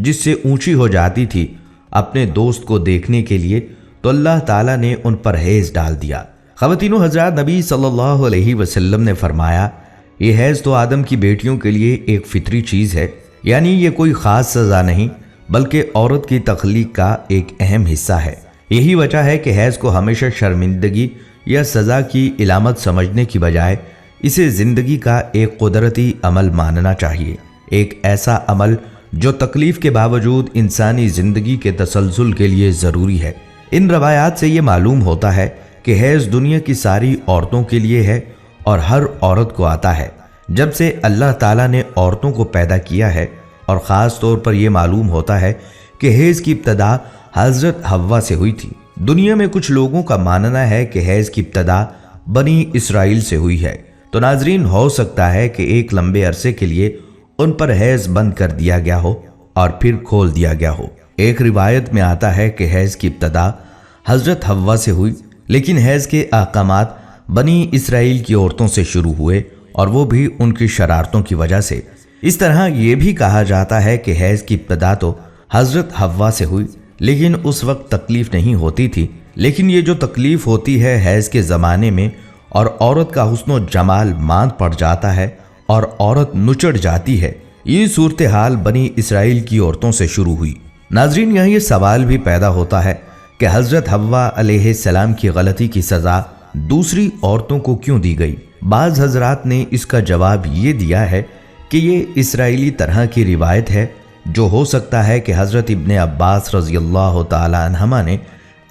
جس سے اونچی ہو جاتی تھی اپنے دوست کو دیکھنے کے لیے، تو اللہ تعالیٰ نے ان پر حیض ڈال دیا۔ خواتین و حضرات، نبی صلی اللہ علیہ وسلم نے فرمایا، یہ حیض تو آدم کی بیٹیوں کے لیے ایک فطری چیز ہے، یعنی یہ کوئی خاص سزا نہیں بلکہ عورت کی تخلیق کا ایک اہم حصہ ہے۔ یہی وجہ ہے کہ حیض کو ہمیشہ شرمندگی یا سزا کی علامت سمجھنے کی بجائے اسے زندگی کا ایک قدرتی عمل ماننا چاہیے، ایک ایسا عمل جو تکلیف کے باوجود انسانی زندگی کے تسلسل کے لیے ضروری ہے۔ ان روایات سے یہ معلوم ہوتا ہے کہ حیض دنیا کی ساری عورتوں کے لیے ہے اور ہر عورت کو آتا ہے جب سے اللہ تعالیٰ نے عورتوں کو پیدا کیا ہے، اور خاص طور پر یہ معلوم ہوتا ہے کہ حیض کی ابتدا حضرت حوا سے ہوئی تھی۔ دنیا میں کچھ لوگوں کا ماننا ہے کہ حیض کی ابتدا بنی اسرائیل سے ہوئی ہے، تو ناظرین ہو سکتا ہے کہ ایک لمبے عرصے کے لیے ان پر حیض بند کر دیا گیا ہو اور پھر کھول دیا گیا ہو۔ ایک روایت میں آتا ہے کہ حیض کی ابتدا حضرت حوا سے ہوئی، لیکن حیض کے احکامات بنی اسرائیل کی عورتوں سے شروع ہوئے، اور وہ بھی ان کی شرارتوں کی وجہ سے۔ اس طرح یہ بھی کہا جاتا ہے کہ حیض کی ابتدا تو حضرت حوا سے ہوئی، لیکن اس وقت تکلیف نہیں ہوتی تھی، لیکن یہ جو تکلیف ہوتی ہے حیض کے زمانے میں، اور عورت کا حسن و جمال ماند پڑ جاتا ہے اور عورت نچڑ جاتی ہے، یہ صورتحال بنی اسرائیل کی عورتوں سے شروع ہوئی۔ ناظرین، یہاں یہ سوال بھی پیدا ہوتا ہے کہ حضرت حوا علیہ السلام کی غلطی کی سزا دوسری عورتوں کو کیوں دی گئی؟ بعض حضرات نے اس کا جواب یہ دیا ہے کہ یہ اسرائیلی طرح کی روایت ہے، جو ہو سکتا ہے کہ حضرت ابن عباس رضی اللہ تعالی عنہما نے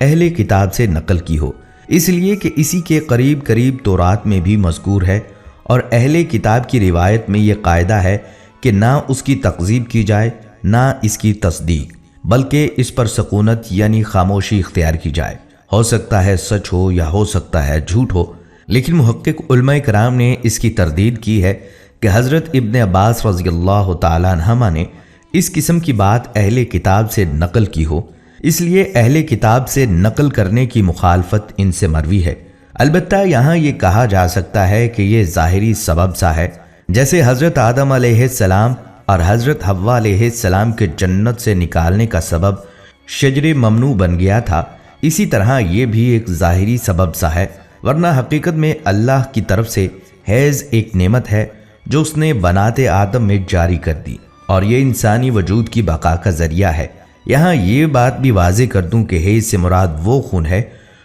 اہل کتاب سے نقل کی ہو، اس لیے کہ اسی کے قریب قریب تورات میں بھی مذکور ہے، اور اہل کتاب کی روایت میں یہ قاعدہ ہے کہ نہ اس کی تکذیب کی جائے نہ اس کی تصدیق، بلکہ اس پر سکونت یعنی خاموشی اختیار کی جائے۔ ہو سکتا ہے سچ ہو یا ہو سکتا ہے جھوٹ ہو، لیکن محقق علماء کرام نے اس کی تردید کی ہے کہ حضرت ابن عباس رضی اللہ تعالی عنہما نے اس قسم کی بات اہل کتاب سے نقل کی ہو، اس لیے اہل کتاب سے نقل کرنے کی مخالفت ان سے مروی ہے۔ البتہ یہاں یہ کہا جا سکتا ہے کہ یہ ظاہری سبب سا ہے، جیسے حضرت آدم علیہ السلام اور حضرت حوا علیہ السلام کے جنت سے نکالنے کا سبب شجر ممنوع بن گیا تھا، اسی طرح یہ بھی ایک ظاہری سبب سا ہے، ورنہ حقیقت میں اللہ کی طرف سے حیض ایک نعمت ہے جو اس نے بنات آدم میں جاری کر دی، اور یہ انسانی وجود کی بقا کا ذریعہ ہے۔ یہاں یہ بات بھی واضح کر دوں کہ حیض سے مراد وہ خون ہے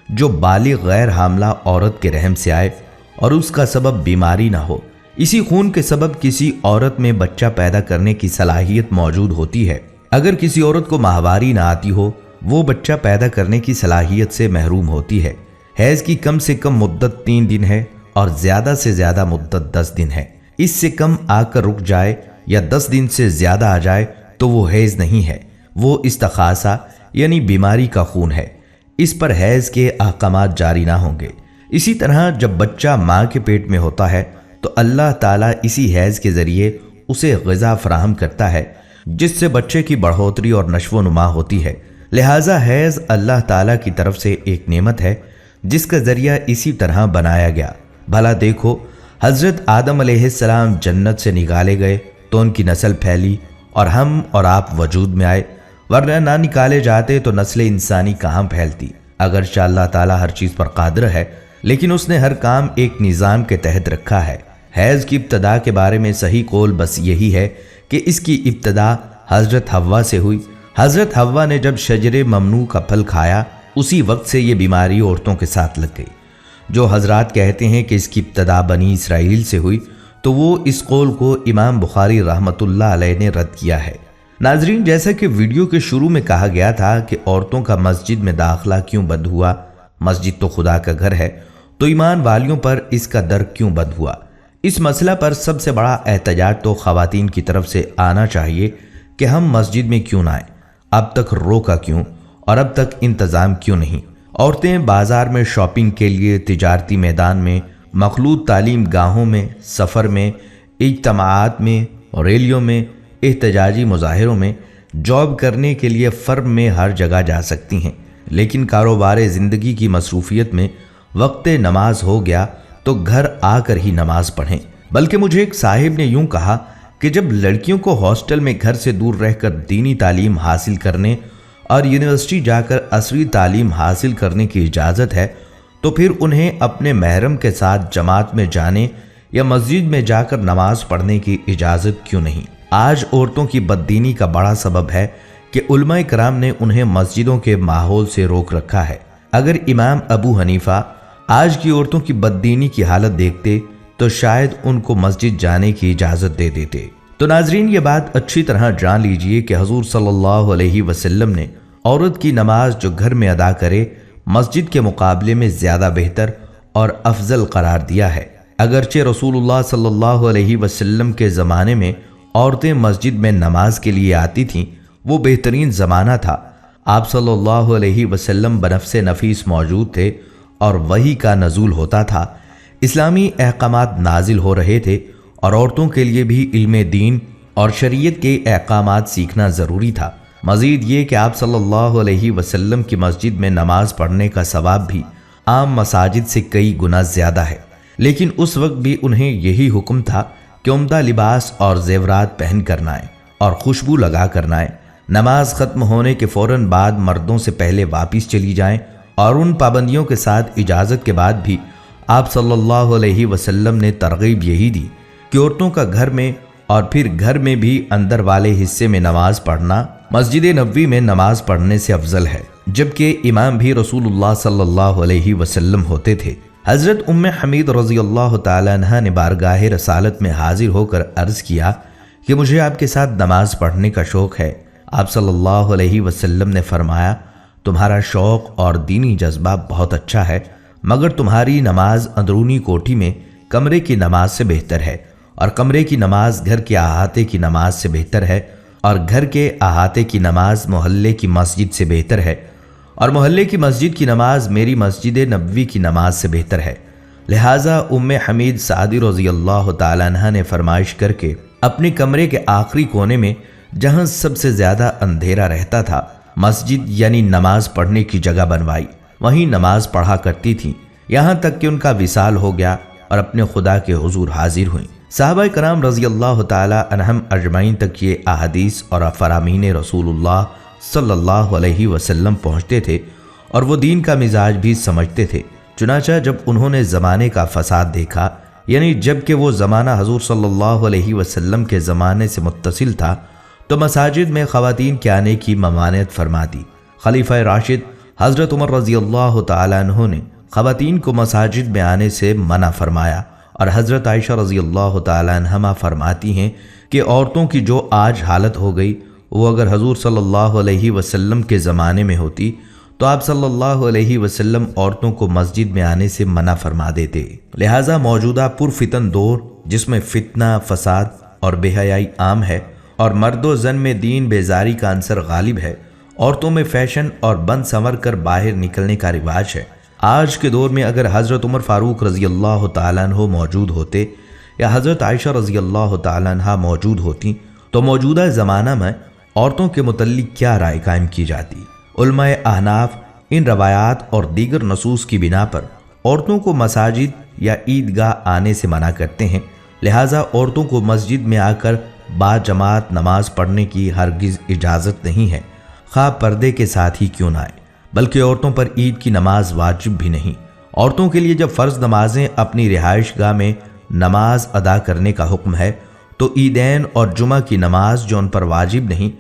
جو بالغ غیر حاملہ عورت کے رحم سے آئے اور اس کا سبب بیماری نہ ہو۔ اسی خون کے سبب کسی عورت میں بچہ پیدا کرنے کی صلاحیت موجود ہوتی ہے۔ اگر کسی عورت کو ماہواری نہ آتی ہو، وہ بچہ پیدا کرنے کی صلاحیت سے محروم ہوتی ہے۔ حیض کی کم سے کم مدت 3 دن ہے اور زیادہ سے زیادہ مدت 10 دن ہے۔ اس سے کم آ کر رک جائے یا 10 دن سے زیادہ آ جائے تو وہ حیض نہیں ہے، وہ استخاصہ یعنی بیماری کا خون ہے۔ اس پر حیض کے احکامات جاری نہ ہوں گے۔ اسی طرح جب بچہ ماں کے پیٹ میں ہوتا ہے تو اللہ تعالیٰ اسی حیض کے ذریعے اسے غذا فراہم کرتا ہے، جس سے بچے کی بڑھوتری اور نشو و نما ہوتی ہے۔ لہٰذا حیض اللہ تعالیٰ کی طرف سے ایک نعمت ہے جس کا ذریعہ اسی طرح بنایا گیا۔ بھلا دیکھو، حضرت آدم علیہ السلام جنت سے نکالے گئے تو ان کی نسل پھیلی اور ہم اور آپ وجود میں آئے، ورنہ نہ نکالے جاتے تو نسل انسانی کہاں پھیلتی۔ اگرچہ اللہ تعالیٰ ہر چیز پر قادر ہے، لیکن اس نے ہر کام ایک نظام کے تحت رکھا ہے۔ حیض کی ابتدا کے بارے میں صحیح قول بس یہی ہے کہ اس کی ابتدا حضرت حوا سے ہوئی۔ حضرت حوا نے جب شجر ممنوع کا پھل کھایا، اسی وقت سے یہ بیماری عورتوں کے ساتھ لگ گئی۔ جو حضرات کہتے ہیں کہ اس کی ابتدا بنی اسرائیل سے ہوئی، تو وہ اس قول کو امام بخاری رحمۃ اللہ علیہ نے رد کیا ہے۔ ناظرین، جیسا کہ ویڈیو کے شروع میں کہا گیا تھا کہ عورتوں کا مسجد میں داخلہ کیوں بند ہوا، مسجد تو خدا کا گھر ہے، تو ایمان والیوں پر اس کا در کیوں بند ہوا؟ اس مسئلہ پر سب سے بڑا احتجاج تو خواتین کی طرف سے آنا چاہیے کہ ہم مسجد میں کیوں نہ آئیں، اب تک روکا کیوں اور اب تک انتظام کیوں نہیں؟ عورتیں بازار میں شاپنگ کے لیے، تجارتی میدان میں، مخلوط تعلیم گاہوں میں، سفر میں، اجتماعات میں، ریلیوں میں، احتجاجی مظاہروں میں، جاب کرنے کے لیے فرم میں ہر جگہ جا سکتی ہیں، لیکن کاروبار زندگی کی مصروفیت میں وقت نماز ہو گیا تو گھر آ کر ہی نماز پڑھیں۔ بلکہ مجھے ایک صاحب نے یوں کہا کہ جب لڑکیوں کو ہاسٹل میں گھر سے دور رہ کر دینی تعلیم حاصل کرنے اور یونیورسٹی جا کر عصری تعلیم حاصل کرنے کی اجازت ہے تو پھر انہیں اپنے محرم کے ساتھ جماعت میں جانے یا مسجد میں جا کر نماز پڑھنے کی اجازت کیوں نہیں؟ آج عورتوں کی بددینی کا بڑا سبب ہے کہ علماء کرام نے انہیں مسجدوں کے ماحول سے روک رکھا ہے۔ اگر امام ابو حنیفہ آج کی عورتوں کی بددینی کی حالت دیکھتے تو شاید ان کو مسجد جانے کی اجازت دے دیتے۔ تو ناظرین، یہ بات اچھی طرح جان لیجئے کہ حضور صلی اللہ علیہ وسلم نے عورت کی نماز جو گھر میں ادا کرے مسجد کے مقابلے میں زیادہ بہتر اور افضل قرار دیا ہے۔ اگرچہ رسول اللہ صلی اللہ علیہ وسلم کے زمانے میں عورتیں مسجد میں نماز کے لیے آتی تھیں، وہ بہترین زمانہ تھا۔ آپ صلی اللہ علیہ وسلم بنفس نفیس موجود تھے اور وحی کا نزول ہوتا تھا، اسلامی احکامات نازل ہو رہے تھے اور عورتوں کے لیے بھی علم دین اور شریعت کے احکامات سیکھنا ضروری تھا۔ مزید یہ کہ آپ صلی اللہ علیہ وسلم کی مسجد میں نماز پڑھنے کا ثواب بھی عام مساجد سے کئی گنا زیادہ ہے، لیکن اس وقت بھی انہیں یہی حکم تھا کہ عمدہ لباس اور زیورات پہن کر آئیں اور خوشبو لگا کر آئیں، نماز ختم ہونے کے فوراً بعد مردوں سے پہلے واپس چلی جائیں، اور ان پابندیوں کے ساتھ اجازت کے بعد بھی آپ صلی اللہ علیہ وسلم نے ترغیب یہی دی کہ عورتوں کا گھر میں اور پھر گھر میں بھی اندر والے حصے میں نماز پڑھنا مسجد نبوی میں نماز پڑھنے سے افضل ہے، جبکہ امام بھی رسول اللہ صلی اللہ علیہ وسلم ہوتے تھے۔ حضرت ام حمید رضی اللہ تعالی عنہ نے بارگاہ رسالت میں حاضر ہو کر عرض کیا کہ مجھے آپ کے ساتھ نماز پڑھنے کا شوق ہے۔ آپ صلی اللہ علیہ وسلم نے فرمایا، تمہارا شوق اور دینی جذبہ بہت اچھا ہے، مگر تمہاری نماز اندرونی کوٹھی میں کمرے کی نماز سے بہتر ہے، اور کمرے کی نماز گھر کے احاطے کی نماز سے بہتر ہے، اور گھر کے احاطے کی نماز محلے کی مسجد سے بہتر ہے، اور محلے کی مسجد کی نماز میری مسجد نبوی کی نماز سے بہتر ہے۔ لہٰذا ام حمید سعدی رضی اللہ تعالیٰ عنہ نے فرمائش کر کے اپنے کمرے کے آخری کونے میں، جہاں سب سے زیادہ اندھیرا رہتا تھا، مسجد یعنی نماز پڑھنے کی جگہ بنوائی، وہیں نماز پڑھا کرتی تھیں، یہاں تک کہ ان کا وصال ہو گیا اور اپنے خدا کے حضور حاضر ہوئیں۔ صحابہ کرام رضی اللہ تعالی عنہم اجمعین تک یہ احادیث اور فرامین رسول اللہ صلی اللہ علیہ وسلم پہنچتے تھے، اور وہ دین کا مزاج بھی سمجھتے تھے۔ چنانچہ جب انہوں نے زمانے کا فساد دیکھا، یعنی جب کہ وہ زمانہ حضور صلی اللہ علیہ وسلم کے زمانے سے متصل تھا، تو مساجد میں خواتین کے آنے کی ممانعت فرما دی۔ خلیفہ راشد حضرت عمر رضی اللہ تعالیٰ عنہ نے خواتین کو مساجد میں آنے سے منع فرمایا، اور حضرت عائشہ رضی اللہ تعالیٰ عنہما فرماتی ہیں کہ عورتوں کی جو آج حالت ہو گئی، وہ اگر حضور صلی اللہ علیہ وسلم کے زمانے میں ہوتی تو آپ صلی اللہ علیہ وسلم عورتوں کو مسجد میں آنے سے منع فرما دیتے۔ لہٰذا موجودہ پرفتن دور، جس میں فتنہ، فساد اور بے حیائی عام ہے، اور مرد و زن میں دین بیزاری کا عنصر غالب ہے، عورتوں میں فیشن اور بند سنور کر باہر نکلنے کا رواج ہے۔ آج کے دور میں اگر حضرت عمر فاروق رضی اللہ تعالیٰ عنہ موجود ہوتے یا حضرت عائشہ رضی اللہ تعالیٰ عنہ موجود ہوتی تو موجودہ زمانہ میں عورتوں کے متعلق کیا رائے قائم کی جاتی؟ علماء احناف ان روایات اور دیگر نصوص کی بنا پر عورتوں کو مساجد یا عیدگاہ آنے سے منع کرتے ہیں، لہٰذا عورتوں کو مسجد میں آ کر با جماعت نماز پڑھنے کی ہرگز اجازت نہیں ہے، خواہ پردے کے ساتھ ہی کیوں نہ آئے۔ بلکہ عورتوں پر عید کی نماز واجب بھی نہیں۔ عورتوں کے لیے جب فرض نمازیں اپنی رہائش گاہ میں نماز ادا کرنے کا حکم ہے، تو عیدین اور جمعہ کی نماز جو ان پر واجب نہیں،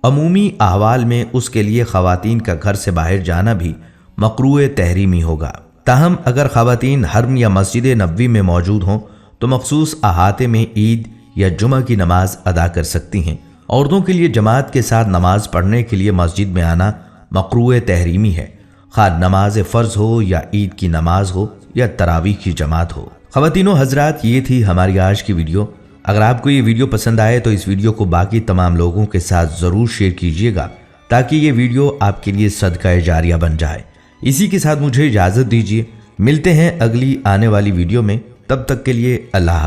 عمومی احوال میں اس کے لیے خواتین کا گھر سے باہر جانا بھی مکروہ تحریمی ہوگا۔ تاہم اگر خواتین حرم یا مسجد نبوی میں موجود ہوں تو مخصوص احاطے میں عید یا جمعہ کی نماز ادا کر سکتی ہیں۔ عورتوں کے لیے جماعت کے ساتھ نماز پڑھنے کے لیے مسجد میں آنا مکروہ تحریمی ہے، خواہ نماز فرض ہو یا عید کی نماز ہو یا تراویح کی جماعت ہو۔ خواتین و حضرات، یہ تھی ہماری آج کی ویڈیو۔ اگر آپ کو یہ ویڈیو پسند آئے تو اس ویڈیو کو باقی تمام لوگوں کے ساتھ ضرور شیئر کیجیے گا، تاکہ یہ ویڈیو آپ کے لیے صدقہ جاریہ بن جائے۔ اسی کے ساتھ مجھے اجازت دیجیے، ملتے ہیں اگلی آنے والی ویڈیو میں، تب تک کے لیے اللہ حافظ۔